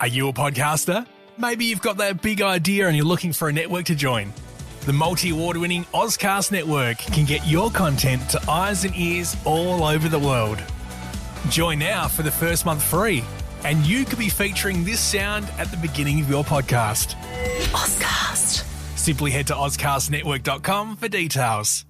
Are you a podcaster? Maybe you've got that big idea and you're looking for a network to join. The multi-award-winning Ozcast Network can get your content to eyes and ears all over the world. Join now for the first month free, and you could be featuring this sound at the beginning of your podcast. Ozcast. Simply head to ozcastnetwork.com for details.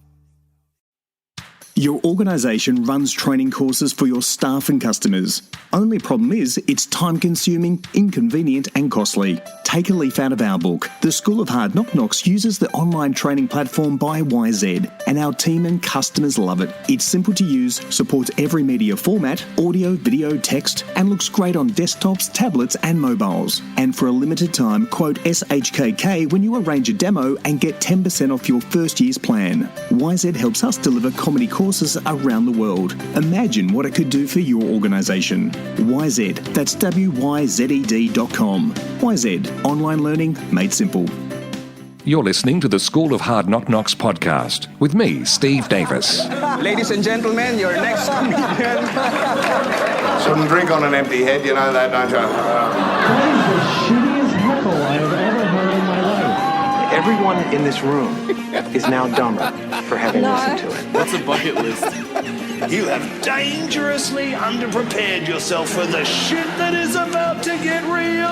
Your organisation runs training courses for your staff and customers. Only problem is it's time-consuming, inconvenient and costly. Take a leaf out of our book. The School of Hard Knock Knocks uses the online training platform by YZ, and our team and customers love it. It's simple to use, supports every media format, audio, video, text, and looks great on desktops, tablets and mobiles. And for a limited time, quote SHKK when you arrange a demo and get 10% off your first year's plan. YZ helps us deliver comedy courses around the world. Imagine what it could do for your organisation. YZ, that's WYZED.com. YZ, online learning made simple. You're listening to the School of Hard Knock Knocks podcast with me, Steve Davis. Ladies and gentlemen, your next comedian. Shouldn't drink on an empty head, you know that, don't you? That is the shittiest heckle I have ever heard in my life. Everyone in this room is now dumber for having listened to it. What's a bucket list? You have dangerously underprepared yourself for the shit that is about to get real.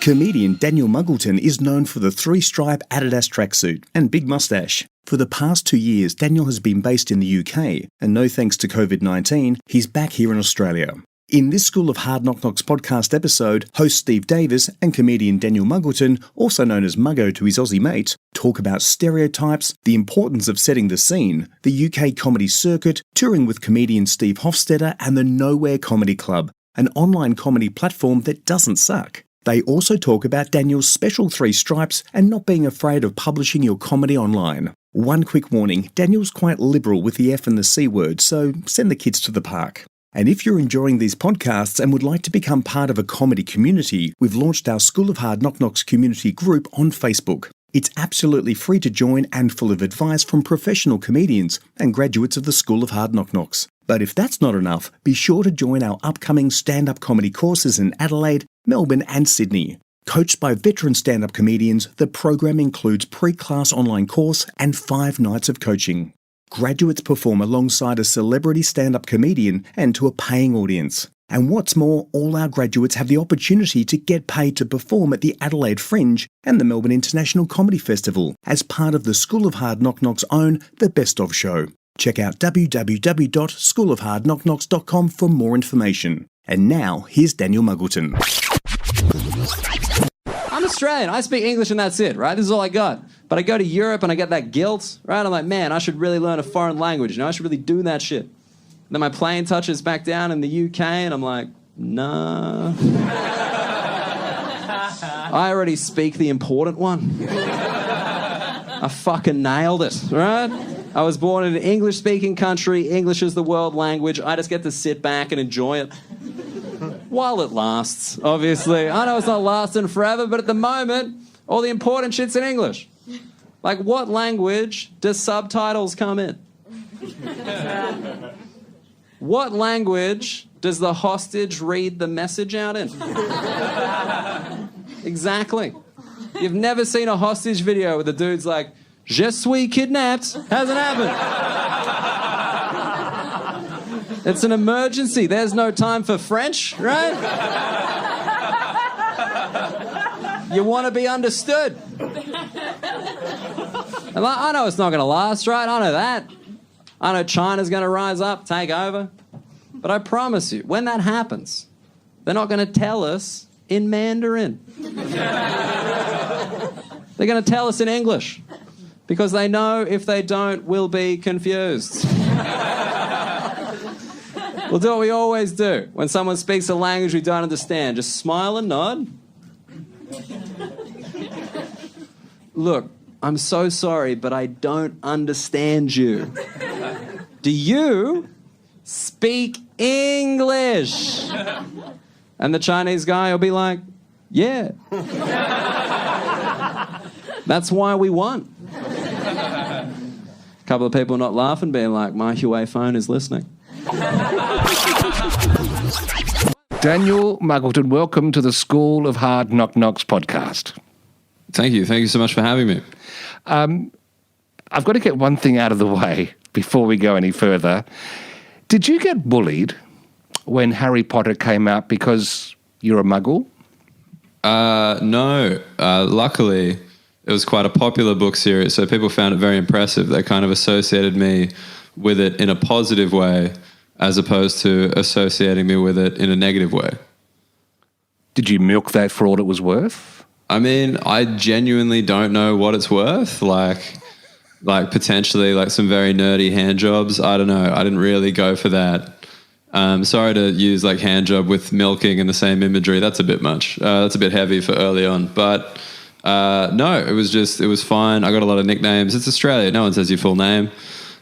Comedian Daniel Muggleton is known for the three-stripe Adidas tracksuit and big moustache. For the past 2 years, Daniel has been based in the UK, and no thanks to COVID-19, he's back here in Australia. In this School of Hard Knock Knocks podcast episode, host Steve Davis and comedian Daniel Muggleton, also known as Muggo to his Aussie mates, talk about stereotypes, the importance of setting the scene, the UK comedy circuit, touring with comedian Steve Hofstetter and the Nowhere Comedy Club, an online comedy platform that doesn't suck. They also talk about Daniel's special 3 stripes and not being afraid of publishing your comedy online. One quick warning, Daniel's quite liberal with the F and the C word, so send the kids to the park. And if you're enjoying these podcasts and would like to become part of a comedy community, we've launched our School of Hard Knock Knocks community group on Facebook. It's absolutely free to join and full of advice from professional comedians and graduates of the School of Hard Knock Knocks. But if that's not enough, be sure to join our upcoming stand-up comedy courses in Adelaide, Melbourne and Sydney. Coached by veteran stand-up comedians, the program includes pre-class online course and 5 nights of coaching. Graduates perform alongside a celebrity stand-up comedian and to a paying audience. And what's more, all our graduates have the opportunity to get paid to perform at the Adelaide Fringe and the Melbourne International Comedy Festival as part of the School of Hard Knock Knocks' own The Best Of Show. Check out www.schoolofhardknockknocks.com for more information. And now, here's Daniel Muggleton. I'm Australian. I speak English and that's it, right? This is all I got. But I go to Europe and I get that guilt, right? I'm like, man, I should really learn a foreign language. You know, I should really do that shit. Then my plane touches back down in the UK and I'm like, nah. I already speak the important one. I fucking nailed it, right? I was born in an English-speaking country. English is the world language. I just get to sit back and enjoy it. While it lasts, obviously. I know it's not lasting forever, but at the moment, all the important shit's in English. Like, what language does subtitles come in? What language does the hostage read the message out in? Exactly. You've never seen a hostage video where the dude's like, "Je suis kidnapped." Hasn't happened. It's an emergency. There's no time for French, right? You want to be understood. And I know it's not going to last, right? I know that. I know China's going to rise up, take over. But I promise you, when that happens, they're not going to tell us in Mandarin. They're going to tell us in English. Because they know if they don't, we'll be confused. We'll do what we always do. When someone speaks a language we don't understand, just smile and nod. Look, I'm so sorry, but I don't understand you. Do you speak English? And the Chinese guy will be like, yeah. That's why we won. A couple of people not laughing, being like, my Huawei phone is listening. Daniel Muggleton, welcome to the School of Hard Knock Knocks podcast. Thank you. Thank you so much for having me. I've got to get one thing out of the way before we go any further. Did you get bullied when Harry Potter came out because you're a muggle? No. Luckily, it was quite a popular book series, so people found it very impressive. They kind of associated me with it in a positive way as opposed to associating me with it in a negative way. Did you milk that for all it was worth? I mean, I genuinely don't know what it's worth. Like potentially like some very nerdy hand jobs. I don't know. I didn't really go for that. Sorry to use like hand job with milking in the same imagery. That's a bit much. That's a bit heavy for early on. But no, it was fine. I got a lot of nicknames. It's Australia. No one says your full name.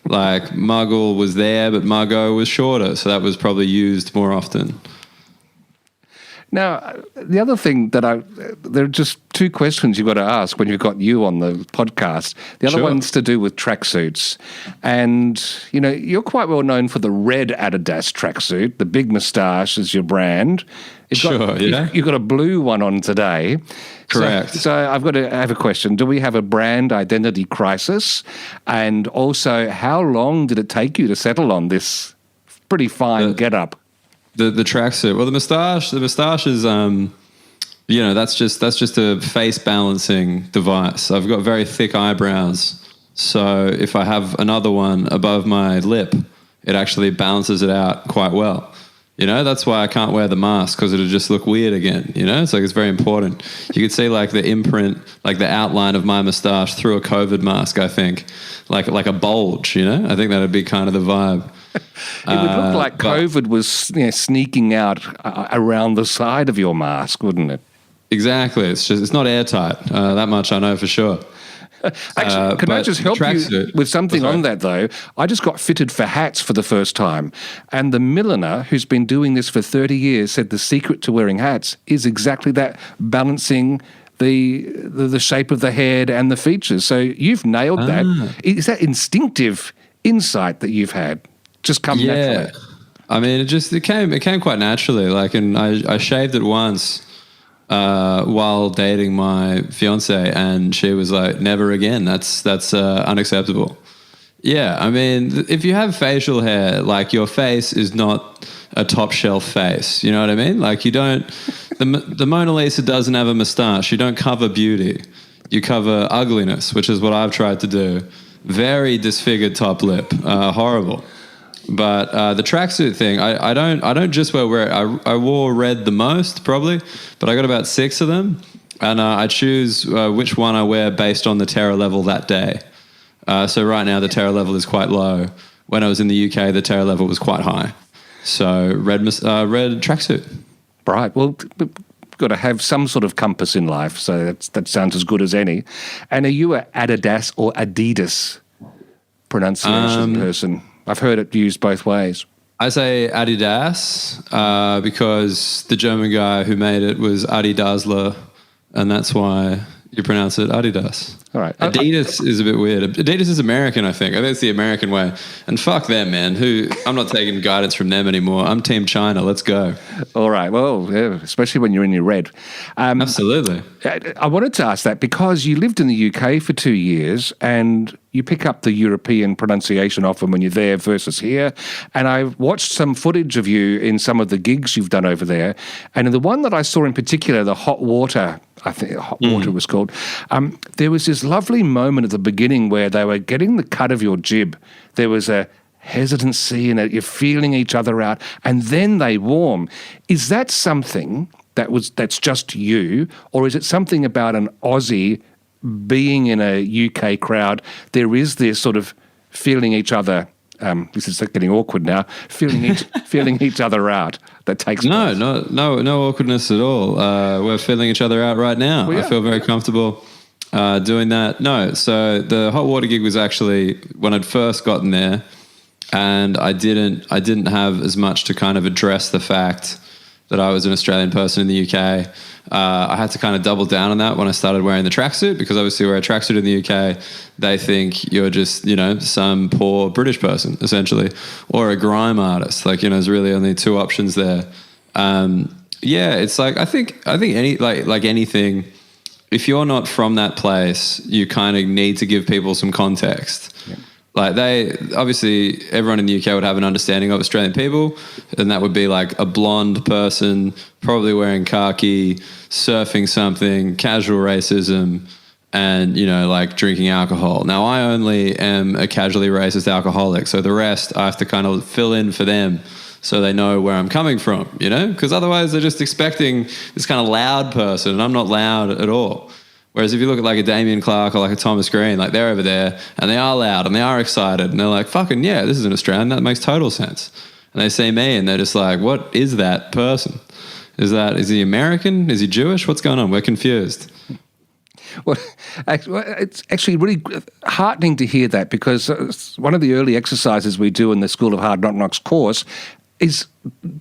Like Muggle was there, but Muggo was shorter. So that was probably used more often. Now, the other thing there are just two questions you've got to ask when you've got you on the podcast. The other one's to do with tracksuits. And, you know, you're quite well known for the red Adidas tracksuit. The big moustache is your brand. You've got a blue one on today. Correct. So I've got to have a question. Do we have a brand identity crisis? And also, how long did it take you to settle on this pretty fine get-up? The tracksuit. Well, the moustache is, that's just a face balancing device. I've got very thick eyebrows, so if I have another one above my lip, it actually balances it out quite well. You know, that's why I can't wear the mask, because it'll just look weird again. You know, it's like it's very important. You could see like the imprint, like the outline of my moustache through a COVID mask. I think, like a bulge. You know, I think that'd be kind of the vibe. It would look like COVID was sneaking out around the side of your mask, wouldn't it? Exactly. It's not airtight. That much I know for sure. Actually, can I just help you with something on that, though? I just got fitted for hats for the first time, and the milliner, who's been doing this for 30 years, said the secret to wearing hats is exactly that, balancing the shape of the head and the features. So you've nailed that. Is that instinctive insight that you've had just come naturally? I mean, it came quite naturally. Like, and I shaved it once while dating my fiance, and she was like, "Never again. That's unacceptable." Yeah, I mean, if you have facial hair, like your face is not a top shelf face. You know what I mean? Like you don't. The Mona Lisa doesn't have a moustache. You don't cover beauty. You cover ugliness, which is what I've tried to do. Very disfigured top lip, horrible. But the tracksuit thing, I don't just wear red. I wore red the most probably, but I got about 6 of them, and I choose which one I wear based on the terror level that day. So right now the terror level is quite low. When I was in the UK, the terror level was quite high. So red tracksuit. Right. Well, we've got to have some sort of compass in life, so that sounds as good as any. And are you a Adidas or Adidas pronunciation person? I've heard it used both ways. I say Adidas because the German guy who made it was Adi Dassler, and that's why you pronounce it Adidas. All right. Adidas is a bit weird. Adidas is American, I think. I think it's the American way. And fuck them, man. I'm not taking guidance from them anymore. I'm Team China. Let's go. All right. Well, yeah, especially when you're in your red. Absolutely. I wanted to ask that because you lived in the UK for 2 years and you pick up the European pronunciation often when you're there versus here. And I watched some footage of you in some of the gigs you've done over there. And in the one that I saw in particular, the hot water, I think hot water was called, there was this lovely moment at the beginning where they were getting the cut of your jib. There was a hesitancy and you're feeling each other out, and then they warm. Is that something that's just you, or is it something about an Aussie being in a UK crowd? There is this sort of feeling each other. This is getting awkward now. Feeling each other out. That takes place. No awkwardness at all. We're feeling each other out right now. Well, yeah. I feel very comfortable doing that. No, so the hot water gig was actually when I'd first gotten there, and I didn't have as much to kind of address the fact that I was an Australian person in the UK. I had to kind of double down on that when I started wearing the tracksuit, because obviously wear a tracksuit in the UK, they think you're just, some poor British person, essentially, or a grime artist. Like, there's really only two options there. And Yeah, it's like I think any like anything, if you're not from that place, you kind of need to give people some context. Yeah. Like they obviously everyone in the UK would have an understanding of Australian people, and that would be like a blonde person, probably wearing khaki, surfing something, casual racism, and like drinking alcohol. Now I only am a casually racist alcoholic, so the rest I have to kind of fill in for them so they know where I'm coming from, because otherwise they're just expecting this kind of loud person, and I'm not loud at all. Whereas if you look at like a Damien Clark or like a Thomas Green, like they're over there and they are loud and they are excited and they're like, fucking yeah, this is an Australian, that makes total sense. And they see me and they're just like, what is that person? Is he American? Is he Jewish? What's going on? We're confused. Well, it's actually really heartening to hear that, because one of the early exercises we do in the School of Hard Knocks course is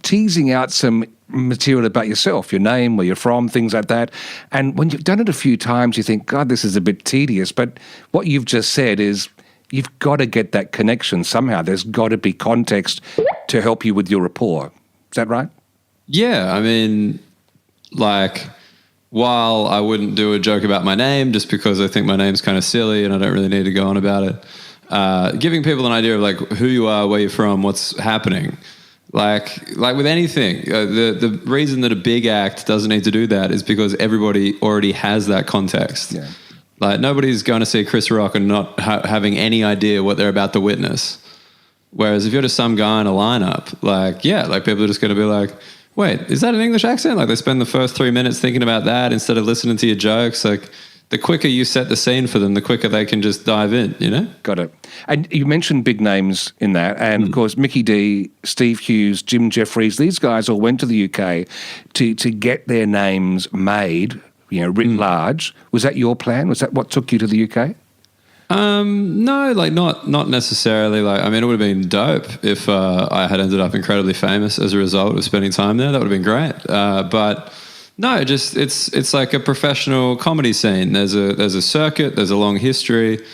teasing out some material about yourself, your name, where you're from, things like that. And when you've done it a few times, you think, God, this is a bit tedious. But what you've just said is you've got to get that connection somehow. There's got to be context to help you with your rapport. Is that right? Yeah, I mean, like, while I wouldn't do a joke about my name just because I think my name's kind of silly and I don't really need to go on about it, giving people an idea of like who you are, where you're from, what's happening. Like with anything, the reason that a big act doesn't need to do that is because everybody already has that context. Yeah. Like nobody's going to see Chris Rock and not having any idea what they're about to witness. Whereas if you're just some guy in a lineup, like people are just going to be like, wait, is that an English accent? Like they spend the first 3 minutes thinking about that instead of listening to your jokes. Like the quicker you set the scene for them, the quicker they can just dive in, Got it. And you mentioned big names in that. And of course, Mickey D, Steve Hughes, Jim Jeffries, these guys all went to the UK to get their names made, writ large. Was that your plan? Was that what took you to the UK? No, like not necessarily. Like, I mean, it would have been dope if I had ended up incredibly famous as a result of spending time there. That would have been great. But no, just it's like a professional comedy scene. There's a circuit. There's a long history.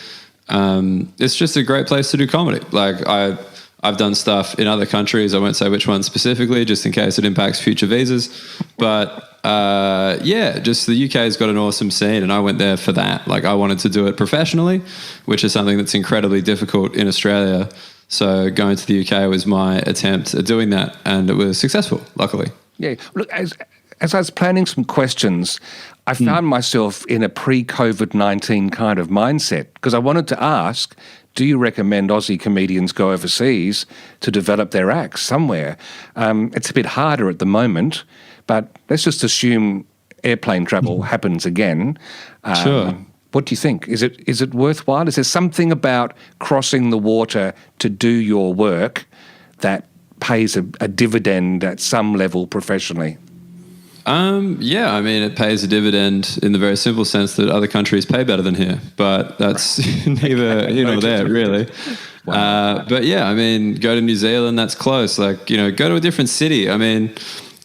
It's just a great place to do comedy. Like I've done stuff in other countries. I won't say which one specifically, just in case it impacts future visas. But just the UK has got an awesome scene, and I went there for that. Like I wanted to do it professionally, which is something that's incredibly difficult in Australia. So going to the UK was my attempt at doing that, and it was successful, luckily. Yeah. Look, as I was planning some questions, I found myself in a pre-COVID-19 kind of mindset, because I wanted to ask, do you recommend Aussie comedians go overseas to develop their acts somewhere? It's a bit harder at the moment, but let's just assume airplane travel happens again. Sure. What do you think? Is it worthwhile? Is there something about crossing the water to do your work that pays a dividend at some level professionally? Yeah, I mean, it pays a dividend in the very simple sense that other countries pay better than here, but that's neither here nor there, really. Wow. But yeah, I mean, go to New Zealand, that's close. Like, go to a different city. I mean,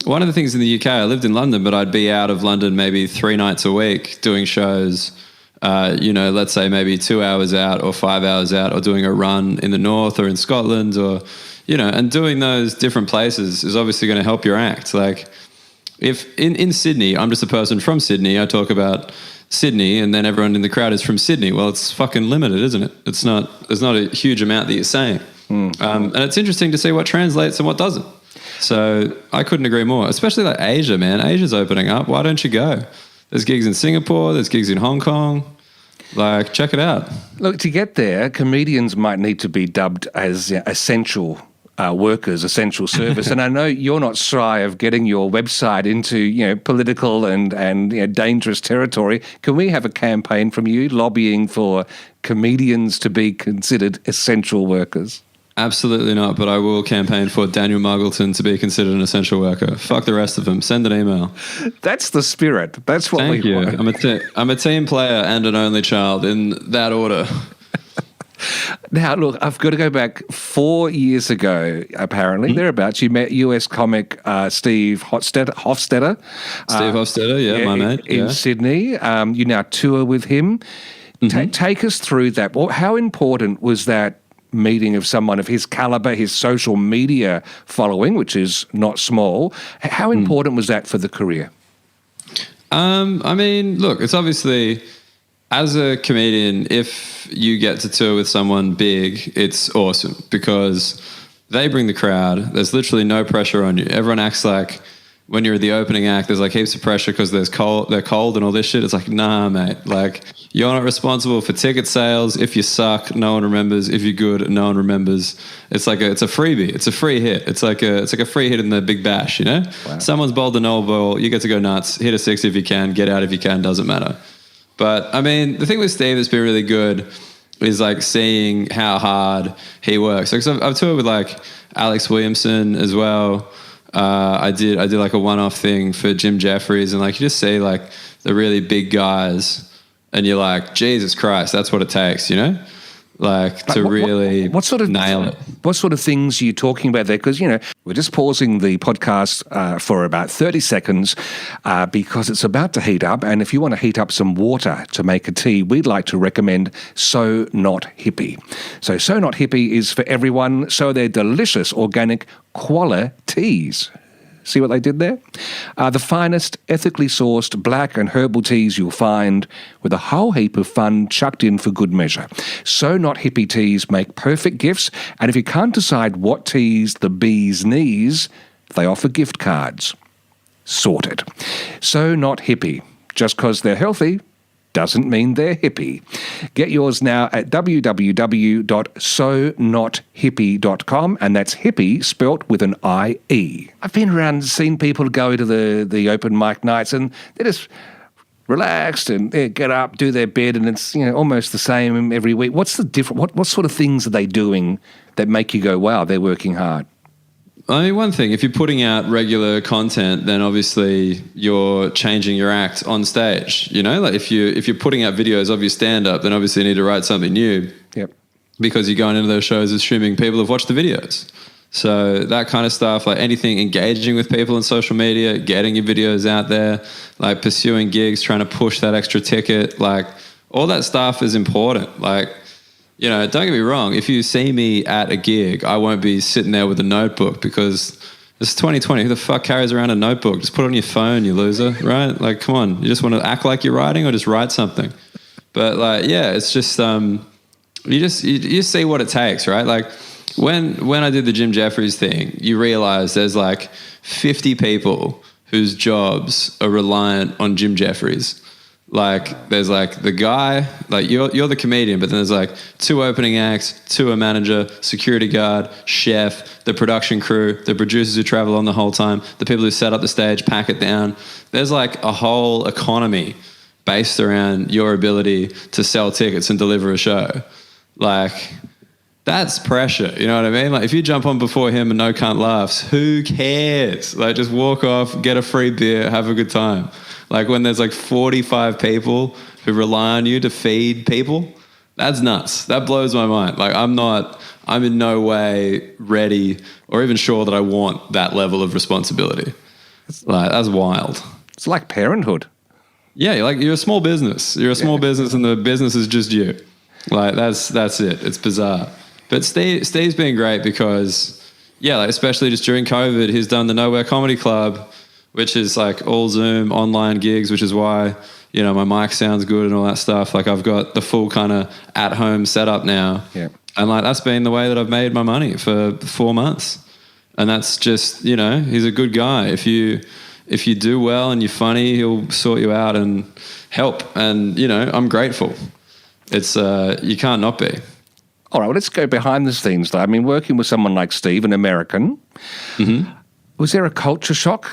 one of the things in the UK, I lived in London, but I'd be out of London maybe 3 nights a week doing shows, let's say maybe 2 hours out or 5 hours out, or doing a run in the north or in Scotland, or, and doing those different places is obviously going to help your act. Like, if in Sydney, I'm just a person from Sydney, I talk about Sydney and then everyone in the crowd is from Sydney. Well, it's fucking limited, isn't it? There's not a huge amount that you're saying. And it's interesting to see what translates and what doesn't. So I couldn't agree more, especially like Asia, man. Asia's opening up. Why don't you go? There's gigs in Singapore. There's gigs in Hong Kong. Like, check it out. Look, to get there, comedians might need to be dubbed as essential workers, essential service. And I know you're not shy of getting your website into, political and dangerous territory. Can we have a campaign from you lobbying for comedians to be considered essential workers? Absolutely not, but I will campaign for Daniel Muggleton to be considered an essential worker. Fuck the rest of them. Send an email. That's the spirit. That's what Thank we you. want. I'm a team player and an only child in that order. Now, look, I've got to go back 4 years ago, apparently, thereabouts. You met US comic Steve Hofstetter. Steve Hofstetter, my mate. In Sydney. You now tour with him. Take us through that. Well, how important was that meeting of someone of his caliber, his social media following, which is not small. How important was that for the career? I mean, look, it's obviously, as a comedian, if you get to tour with someone big, it's awesome because they bring the crowd. There's literally no pressure on you. Everyone acts like when you're the opening act, there's like heaps of pressure because they're cold and all this shit. It's like, nah, mate. Like, you're not responsible for ticket sales. If you suck, no one remembers. If you're good, no one remembers. It's like it's a freebie. It's a free hit. It's like a free hit in the big bash, you know? Wow. Someone's bowled an old ball. You get to go nuts. Hit a 6 if you can. Get out if you can. Doesn't matter. But I mean, the thing with Steve that's been really good is like seeing how hard he works. Like, so I've toured with like Alex Williamson as well. I did like a one-off thing for Jim Jeffries, and like you just see like the really big guys, and you're like, Jesus Christ, that's what it takes, you know, like to really what sort of nail it. What sort of things are you talking about there? Because, you know, we're just pausing the podcast for about 30 seconds because it's about to heat up, and if you want to heat up some water to make a tea, we'd like to recommend So Not Hippie. So Not Hippie is for everyone, so they're delicious organic koala teas. See what they did there? The finest, ethically sourced black and herbal teas you'll find, with a whole heap of fun chucked in for good measure. So Not Hippie teas make perfect gifts, and if you can't decide what teas the bee's knees, they offer gift cards. Sorted. So Not Hippie. Just because they're healthy doesn't mean they're hippie. Get yours now at www.sonothippie.com, and that's hippie spelt with an I-E. I've been around and seen people go to the open mic nights, and they're just relaxed and they get up, do their bit, and it's, you know, almost the same every week. What's the difference? What sort of things are they doing that make you go, wow, they're working hard? I mean, one thing, if you're putting out regular content, then obviously you're changing your act on stage. You know, like if you're putting out videos of your stand-up, then obviously you need to write something new. Yep. Because you're going into those shows assuming people have watched the videos. So that kind of stuff, like anything engaging with people on social media, getting your videos out there, like pursuing gigs, trying to push that extra ticket, like all that stuff is important. Like, you know, don't get me wrong. If you see me at a gig, I won't be sitting there with a notebook because it's 2020. Who the fuck carries around a notebook? Just put it on your phone, you loser, right? Like, come on. You just want to act like you're writing or just write something? But like, yeah, it's just you just see what it takes, right? Like when I did the Jim Jeffries thing, you realize there's like 50 people whose jobs are reliant on Jim Jeffries. Like there's like the guy, like you're the comedian, but then there's like 2 opening acts, 2 a manager, security guard, chef, the production crew, the producers who travel on the whole time, the people who set up the stage, pack it down. There's like a whole economy based around your ability to sell tickets and deliver a show. Like that's pressure, you know what I mean? Like if you jump on before him and no cunt laughs, who cares? Like just walk off, get a free beer, have a good time. Like when there's like 45 people who rely on you to feed people, that's nuts. That blows my mind. Like I'm in no way ready or even sure that I want that level of responsibility. Like that's wild. It's like parenthood. Yeah, you're a small business. You're a small business and the business is just you. Like that's it. It's bizarre. But Steve's been great because, yeah, like especially just during COVID, he's done the Nowhere Comedy Club, which is like all Zoom online gigs, which is why, you know, my mic sounds good and all that stuff. Like I've got the full kind of at-home setup now. Yeah. And like that's been the way that I've made my money for 4 months. And that's just, you know, he's a good guy. If you do well and you're funny, he'll sort you out and help. And, you know, I'm grateful. It's you can't not be. All right, well, let's go behind the scenes, though. I mean, working with someone like Steve, an American, was there a culture shock?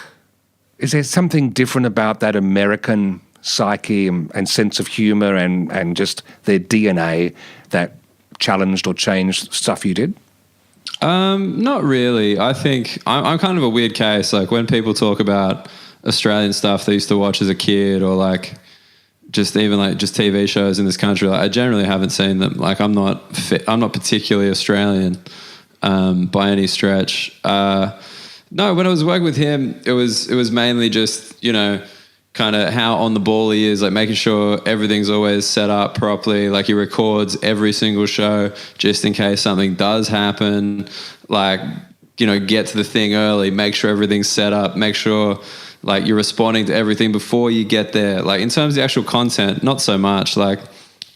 Is there something different about that American psyche and sense of humour and just their DNA that challenged or changed stuff you did? Not really. I think I'm kind of a weird case. Like when people talk about Australian stuff they used to watch as a kid or like just even like just TV shows in this country, like I generally haven't seen them. Like I'm not particularly Australian by any stretch. No, when I was working with him, it was mainly just, you know, kind of how on the ball he is, like making sure everything's always set up properly. Like he records every single show just in case something does happen. Like, you know, get to the thing early, make sure everything's set up, make sure like you're responding to everything before you get there. Like in terms of the actual content, not so much. Like,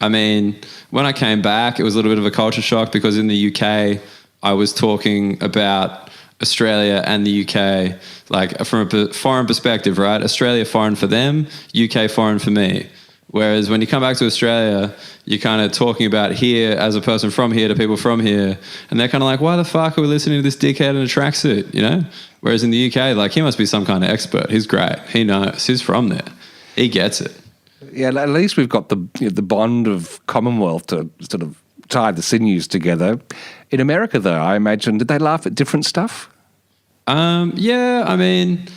I mean, when I came back, it was a little bit of a culture shock because in the UK, I was talking about Australia and the UK, like from a foreign perspective, right? Australia foreign for them, UK foreign for me. Whereas when you come back to Australia, you're kind of talking about here as a person from here to people from here. And they're kind of like, why the fuck are we listening to this dickhead in a tracksuit, you know? Whereas in the UK, like he must be some kind of expert. He's great. He knows. He's from there. He gets it. Yeah, at least we've got the bond of Commonwealth to sort of tie the sinews together. In America, though, I imagine, did they laugh at different stuff? Yeah, I mean,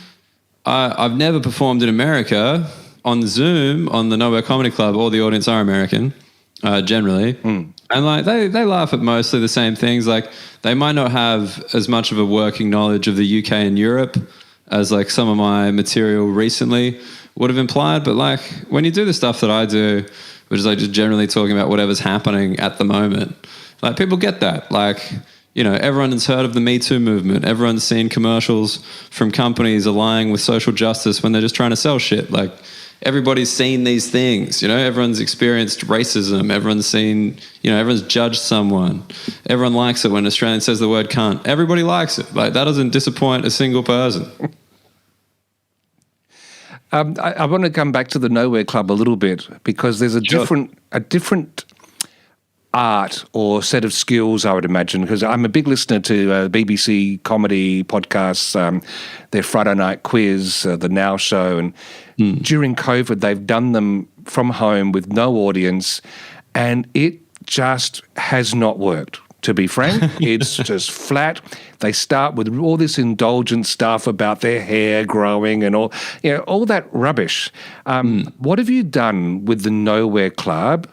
I've never performed in America. On Zoom, on the Nowhere Comedy Club, all the audience are American, generally. And like they laugh at mostly the same things. Like they might not have as much of a working knowledge of the UK and Europe as like some of my material recently would have implied. But like when you do the stuff that I do, which is like just generally talking about whatever's happening at the moment, like people get that. Like, you know, everyone's heard of the Me Too movement. Everyone's seen commercials from companies aligning with social justice when they're just trying to sell shit. Like everybody's seen these things, you know, everyone's experienced racism. Everyone's seen, you know, everyone's judged someone. Everyone likes it when an Australian says the word cunt. Everybody likes it. Like that doesn't disappoint a single person. I want to come back to the Nowhere Club a little bit because there's a different art or set of skills, I would imagine, because I'm a big listener to BBC comedy podcasts, their Friday Night Quiz, the Now Show, and during COVID, they've done them from home with no audience, and it just has not worked. To be frank, it's just flat. They start with all this indulgent stuff about their hair growing and all, you know, all that rubbish. What have you done with the Nowhere Club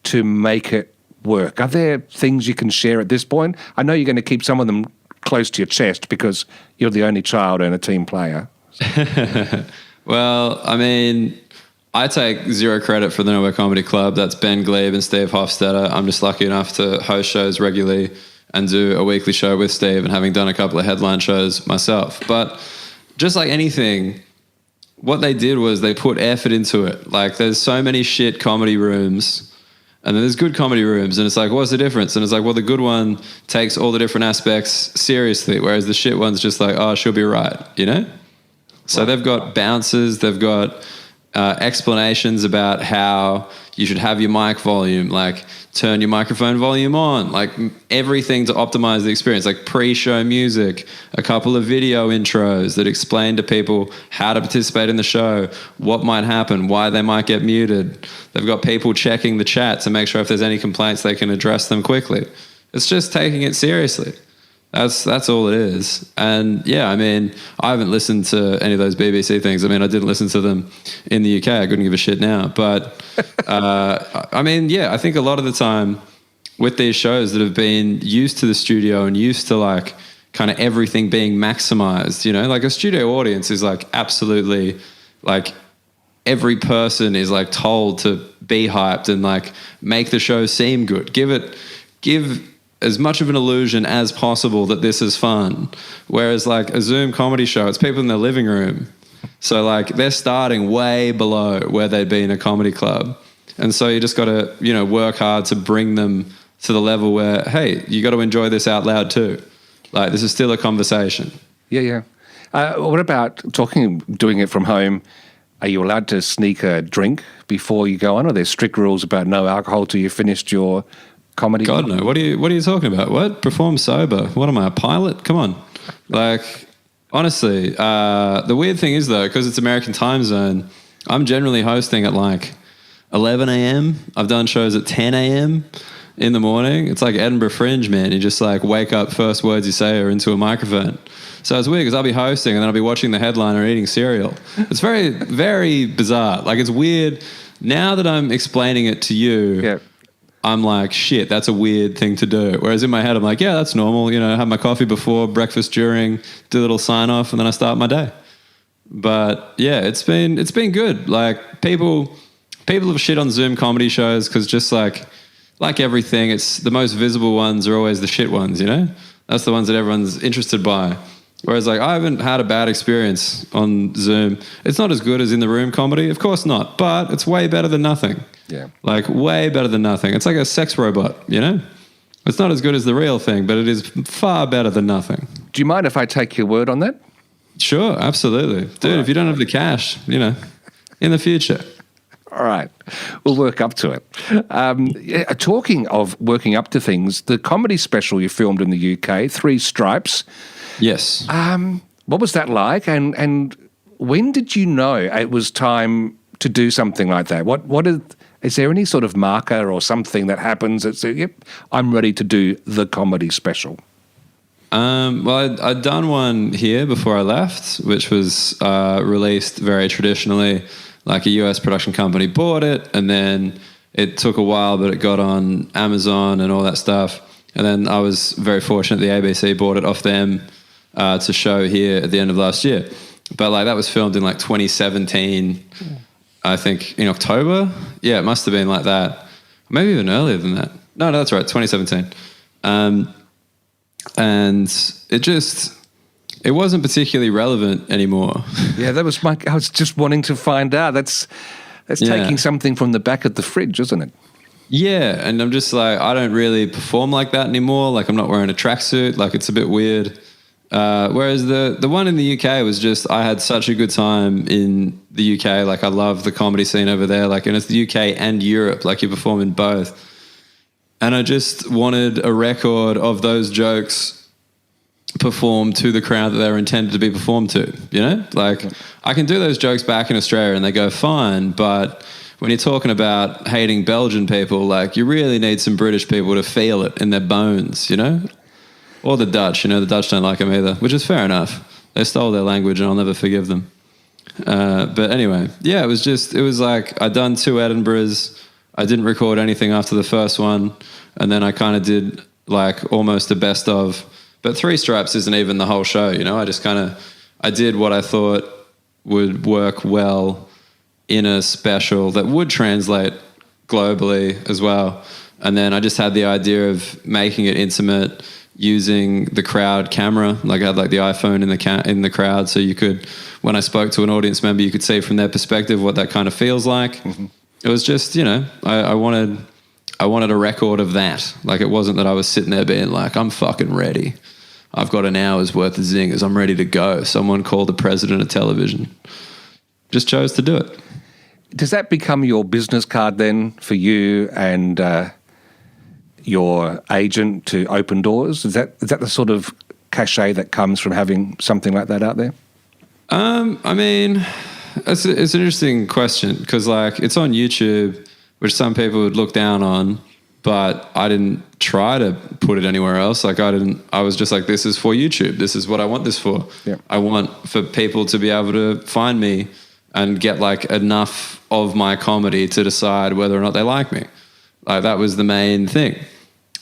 to make it work? Are there things you can share at this point? I know you're going to keep some of them close to your chest because you're the only child and a team player. Well, I mean, I take zero credit for the Nowhere Comedy Club. That's Ben Glebe and Steve Hofstetter. I'm just lucky enough to host shows regularly and do a weekly show with Steve and having done a couple of headline shows myself. But just like anything, what they did was they put effort into it. Like there's so many shit comedy rooms and then there's good comedy rooms and it's like, what's the difference? And it's like, well, the good one takes all the different aspects seriously, whereas the shit one's just like, oh, she'll be right, you know? So they've got bouncers, they've got explanations about how you should have your mic volume, like turn your microphone volume on, like everything to optimize the experience, like pre-show music, a couple of video intros that explain to people how to participate in the show, what might happen, why they might get muted. They've got people checking the chat to make sure if there's any complaints they can address them quickly. It's just taking it seriously. That's all it is. And yeah, I mean, I haven't listened to any of those BBC things. I mean, I didn't listen to them in the UK. I couldn't give a shit now. But I mean, yeah, I think a lot of the time with these shows that have been used to the studio and used to like kind of everything being maximized, you know, like a studio audience is like absolutely like every person is like told to be hyped and like make the show seem good. Give as much of an illusion as possible that this is fun. Whereas like a Zoom comedy show, it's people in their living room. So like they're starting way below where they'd be in a comedy club. And so you just got to, you know, work hard to bring them to the level where, hey, you got to enjoy this out loud too. Like this is still a conversation. Yeah. What about doing it from home? Are you allowed to sneak a drink before you go on? Are there strict rules about no alcohol till you finished your comedy? God no. What are you talking about? What? Perform sober? What am I, a pilot? Come on. Like, honestly, the weird thing is though, because it's American time zone, I'm generally hosting at like 11 a.m. I've done shows at 10 a.m. in the morning. It's like Edinburgh Fringe, man. You just like wake up, first words you say are into a microphone. So it's weird because I'll be hosting and then I'll be watching the headliner eating cereal. It's very, very bizarre. Like it's weird. Now that I'm explaining it to you, yeah. I'm like, shit, that's a weird thing to do. Whereas in my head, I'm like, yeah, that's normal. You know, have my coffee before, breakfast during, do a little sign off, and then I start my day. But yeah, it's been good. Like people have shit on Zoom comedy shows because just like everything, it's the most visible ones are always the shit ones, you know? That's the ones that everyone's interested by. Whereas like I haven't had a bad experience on Zoom. It's not as good as in the room comedy, of course not, but it's way better than nothing. Yeah. Like way better than nothing. It's like a sex robot, you know? It's not as good as the real thing, but it is far better than nothing. Do you mind if I take your word on that? Sure, absolutely. Dude, right. If you don't have the cash, you know, in the future. All right. We'll work up to it. Talking of working up to things, the comedy special you filmed in the UK, Three Stripes. Yes. What was that like? And when did you know it was time to do something like that? Is there any sort of marker or something that happens that says, yep, I'm ready to do the comedy special? Well, I'd done one here before I left, which was released very traditionally. Like a US production company bought it, and then it took a while, but it got on Amazon and all that stuff. And then I was very fortunate the ABC bought it off them to show here at the end of last year. But like that was filmed in like 2017, I think in October. Yeah, it must have been like that. Maybe even earlier than that. No, that's right, 2017. And it wasn't particularly relevant anymore. Yeah, that was I was just wanting to find out. That's taking something from the back of the fridge, isn't it? Yeah, and I'm just like, I don't really perform like that anymore. Like I'm not wearing a tracksuit. Like it's a bit weird. Whereas the one in the UK was just, I had such a good time in the UK. Like I love the comedy scene over there. Like, and it's the UK and Europe. Like you perform in both. And I just wanted a record of those jokes performed to the crowd that they were intended to be performed to, you know? Like, I can do those jokes back in Australia and they go fine, but when you're talking about hating Belgian people, like, you really need some British people to feel it in their bones, you know? Or the Dutch, you know, the Dutch don't like them either, which is fair enough. They stole their language and I'll never forgive them. But anyway, yeah, it was like, I'd done 2 Edinburghs. I didn't record anything after the first one. And then I kind of did like almost a best of, but Three Stripes isn't even the whole show, you know? I did what I thought would work well in a special that would translate globally as well. And then I just had the idea of making it intimate using the crowd camera. Like I had like the iPhone in the crowd, so you could, when I spoke to an audience member, you could see from their perspective what that kind of feels like. Mm-hmm. It was just, you know, I wanted a record of that. Like it wasn't that I was sitting there being like, I'm fucking ready. I've got an hour's worth of zingers. I'm ready to go. Someone called the president of television. Just chose to do it. Does that become your business card then for you and your agent to open doors? Is that the sort of cachet that comes from having something like that out there? I mean, it's an interesting question because like it's on YouTube, which some people would look down on, but I didn't try to put it anywhere else. Like I was just like, this is for YouTube. This is what I want this for. Yeah. I want for people to be able to find me and get like enough of my comedy to decide whether or not they like me. Like that was the main thing.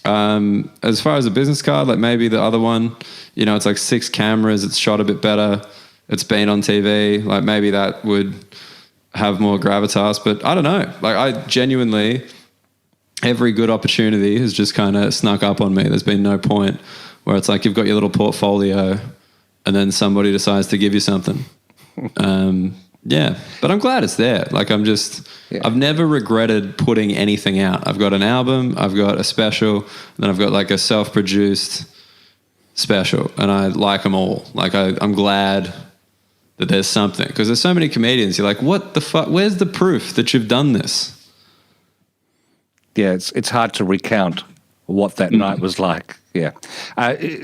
As far as a business card, like maybe the other one, you know, it's like 6 cameras. It's shot a bit better. It's been on TV. Like maybe that would have more gravitas, but I don't know. Like I genuinely, every good opportunity has just kind of snuck up on me. There's been no point where it's like you've got your little portfolio and then somebody decides to give you something. Yeah, but I'm glad it's there. Like I've never regretted putting anything out. I've got an album, I've got a special, and then I've got like a self-produced special, and I like them all. Like I'm glad that there's something, because there's so many comedians. You're like, what the fuck? Where's the proof that you've done this? Yeah, it's hard to recount what that night was like. Yeah.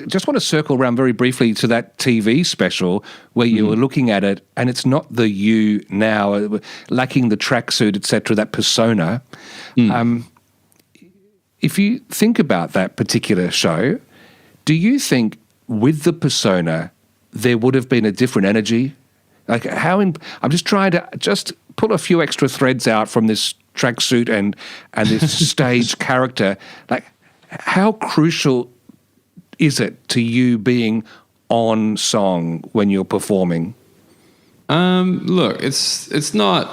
Just want to circle around very briefly to that TV special where you were looking at it and it's not the you now, lacking the tracksuit, etc., that persona. If you think about that particular show, do you think with the persona there would have been a different energy? Like I'm just trying to just pull a few extra threads out from this tracksuit and this stage character. Like how crucial is it to you being on song when you're performing? Look, it's not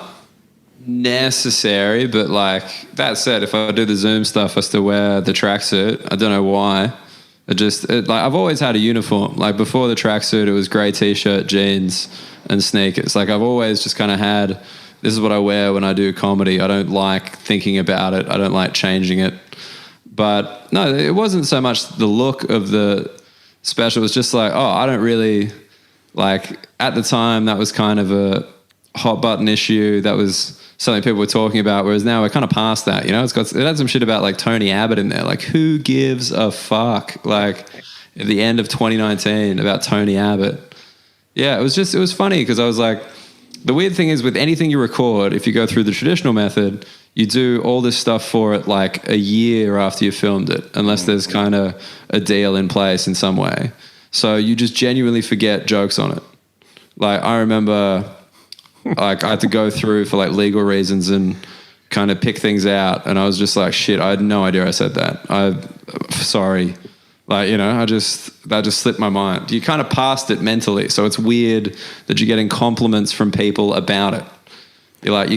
necessary, but like that said, if I do the Zoom stuff, I still wear the tracksuit. I don't know why. Like I've always had a uniform. Like before the tracksuit, it was grey t-shirt, jeans, and sneakers. Like I've always just kind of had, this is what I wear when I do comedy. I don't like thinking about it. I don't like changing it. But no, it wasn't so much the look of the special. It was just like, I don't really, like at the time that was kind of a hot button issue. That was something people were talking about, whereas now we're kind of past that, you know? It had some shit about like Tony Abbott in there. Like who gives a fuck? Like at the end of 2019 about Tony Abbott. Yeah, it was funny because I was like, the weird thing is with anything you record, if you go through the traditional method, you do all this stuff for it like a year after you filmed it, unless there's kind of a deal in place in some way. So you just genuinely forget jokes on it. Like I remember like I had to go through for like legal reasons and kind of pick things out. And I was just like, shit, I had no idea I said that. Sorry. Like, you know, that just slipped my mind. You kind of passed it mentally. So it's weird that you're getting compliments from people about it. You're like,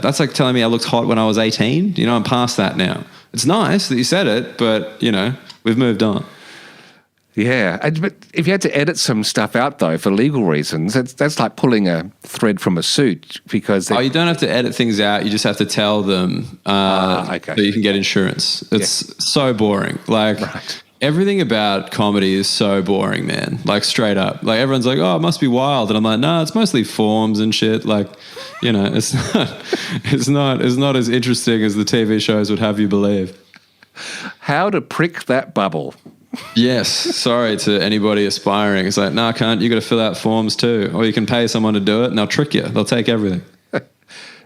that's like telling me I looked hot when I was 18. You know, I'm past that now. It's nice that you said it, but you know, we've moved on. Yeah, but if you had to edit some stuff out, though, for legal reasons, that's like pulling a thread from a suit because... you don't have to edit things out. You just have to tell them okay. so you can get insurance. It's so boring. Like, everything about comedy is so boring, man. Like, straight up. Like, everyone's like, it must be wild. And I'm like, no, it's mostly forms and shit. Like, you know, it's not as interesting as the TV shows would have you believe. How to prick that bubble. Yes, sorry to anybody aspiring. It's like, no, I can't. You got to fill out forms too, or you can pay someone to do it, and they'll trick you. They'll take everything.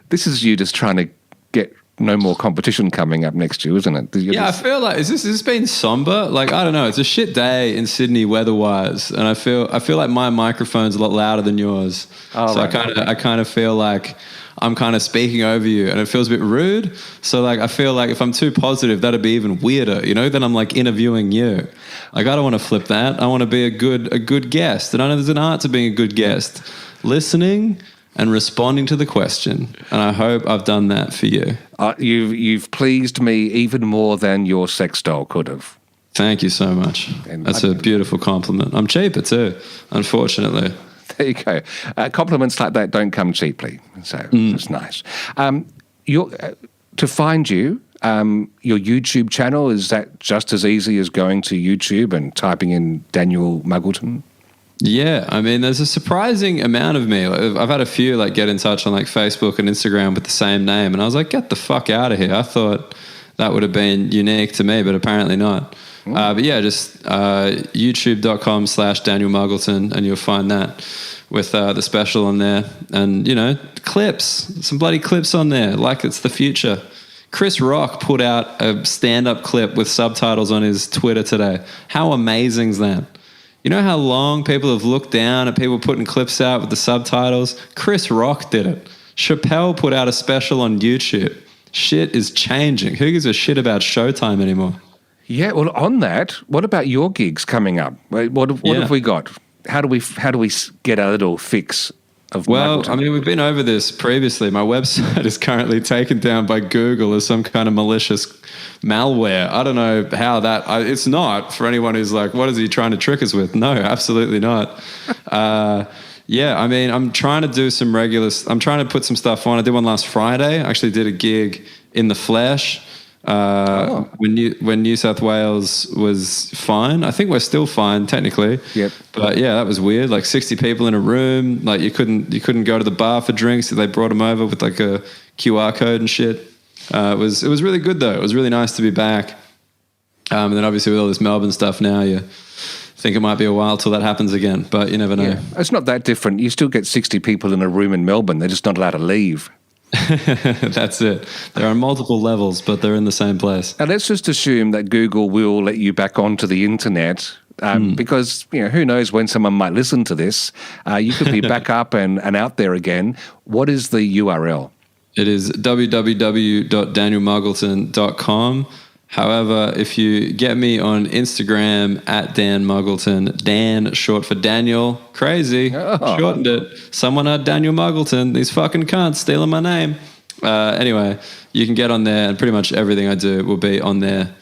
This is you just trying to get no more competition coming up next year, isn't it? I feel like has this been somber? Like I don't know. It's a shit day in Sydney weather-wise, and I feel like my microphone's a lot louder than yours. So right. I kind of feel like I'm kind of speaking over you and it feels a bit rude. So like, I feel like if I'm too positive, that'd be even weirder, you know, then I'm like interviewing you. Like, I don't want to flip that. I want to be a good guest. And I know there's an art to being a good guest, listening and responding to the question. And I hope I've done that for you. You've pleased me even more than your sex doll could have. Thank you so much. That's a beautiful compliment. I'm cheaper too, unfortunately. There you go. Compliments like that don't come cheaply, so it's nice. To find you, your YouTube channel, is that just as easy as going to YouTube and typing in Daniel Muggleton? Yeah, I mean, there's a surprising amount of me. I've had a few like get in touch on like Facebook and Instagram with the same name, and I was like, get the fuck out of here. I thought that would have been unique to me, but apparently not. But yeah, just youtube.com/Daniel Muggleton, and you'll find that with the special on there. And, you know, some bloody clips on there, like it's the future. Chris Rock put out a stand-up clip with subtitles on his Twitter today. How amazing is that? You know how long people have looked down at people putting clips out with the subtitles? Chris Rock did it. Chappelle put out a special on YouTube. Shit is changing. Who gives a shit about Showtime anymore? Yeah, well, on that, what about your gigs coming up? What have we got? How do we get a little fix of Muggleton? I mean, we've been over this previously. My website is currently taken down by Google as some kind of malicious malware. I don't know how that... it's not, for anyone who's like, what is he trying to trick us with? No, absolutely not. Yeah, I mean, I'm trying to do some I'm trying to put some stuff on. I did one last Friday. I actually did a gig in the flesh. When New South Wales was fine. I think we're still fine technically. Yep. But yeah, that was weird. Like 60 people in a room. Like you couldn't go to the bar for drinks. They brought them over with like a QR code and shit. It was really good though. It was really nice to be back. And then obviously with all this Melbourne stuff now, you think it might be a while till that happens again. But you never know. Yeah. It's not that different. You still get 60 people in a room in Melbourne. They're just not allowed to leave. That's it. There are multiple levels, but they're in the same place. And let's just assume that Google will let you back onto the internet because, you know, who knows when someone might listen to this. You could be back up and out there again. What is the URL? It is www.danielmuggleton.com However, if you get me on Instagram at Dan Muggleton, Dan short for Daniel, crazy, shortened it. Someone at Daniel Muggleton, these fucking cunts stealing my name. Anyway, you can get on there and pretty much everything I do will be on there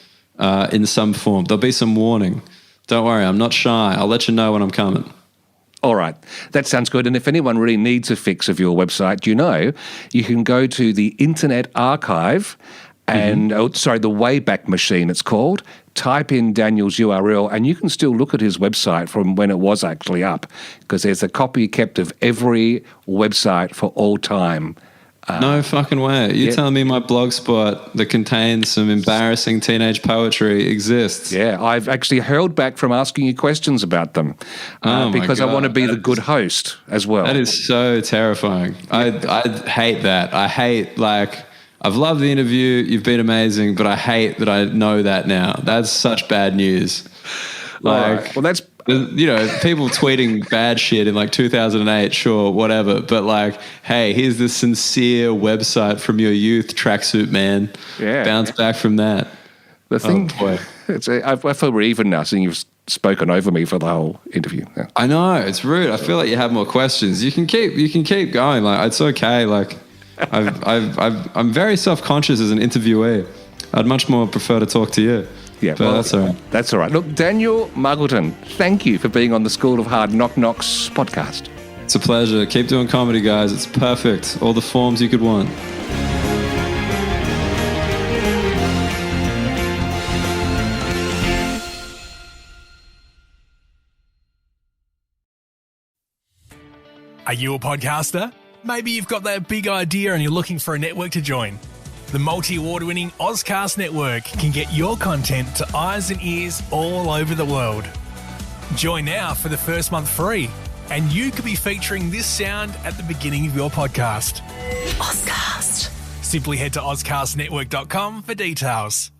in some form. There'll be some warning. Don't worry, I'm not shy. I'll let you know when I'm coming. All right, that sounds good. And if anyone really needs a fix of your website, you can go to the Internet Archive and, the Wayback Machine it's called. Type in Daniel's URL and you can still look at his website from when it was actually up, because there's a copy kept of every website for all time. No fucking way. You're telling me my blog spot that contains some embarrassing teenage poetry exists? Yeah, I've actually held back from asking you questions about them because I want to be the good host as well. That is so terrifying. I hate that. I hate, I've loved the interview. You've been amazing, but I hate that I know that now. That's such bad news. Well, that's... people tweeting bad shit in 2008, sure, whatever. But hey, here's the sincere website from your youth, tracksuit man. Yeah. Bounce back from that. The thing, I feel we're even now, seeing you've spoken over me for the whole interview. Yeah. I know, it's rude. I feel like you have more questions. You can keep going. It's okay. I'm very self-conscious as an interviewee. I'd much more prefer to talk to you. Yeah, but that's all right. That's all right. Look, Daniel Muggleton, thank you for being on the School of Hard Knock Knocks podcast. It's a pleasure. Keep doing comedy, guys. It's perfect. All the forms you could want. Are you a podcaster? Maybe you've got that big idea and you're looking for a network to join. The multi-award-winning Ozcast Network can get your content to eyes and ears all over the world. Join now for the first month free, and you could be featuring this sound at the beginning of your podcast. Ozcast. Simply head to ozcastnetwork.com for details.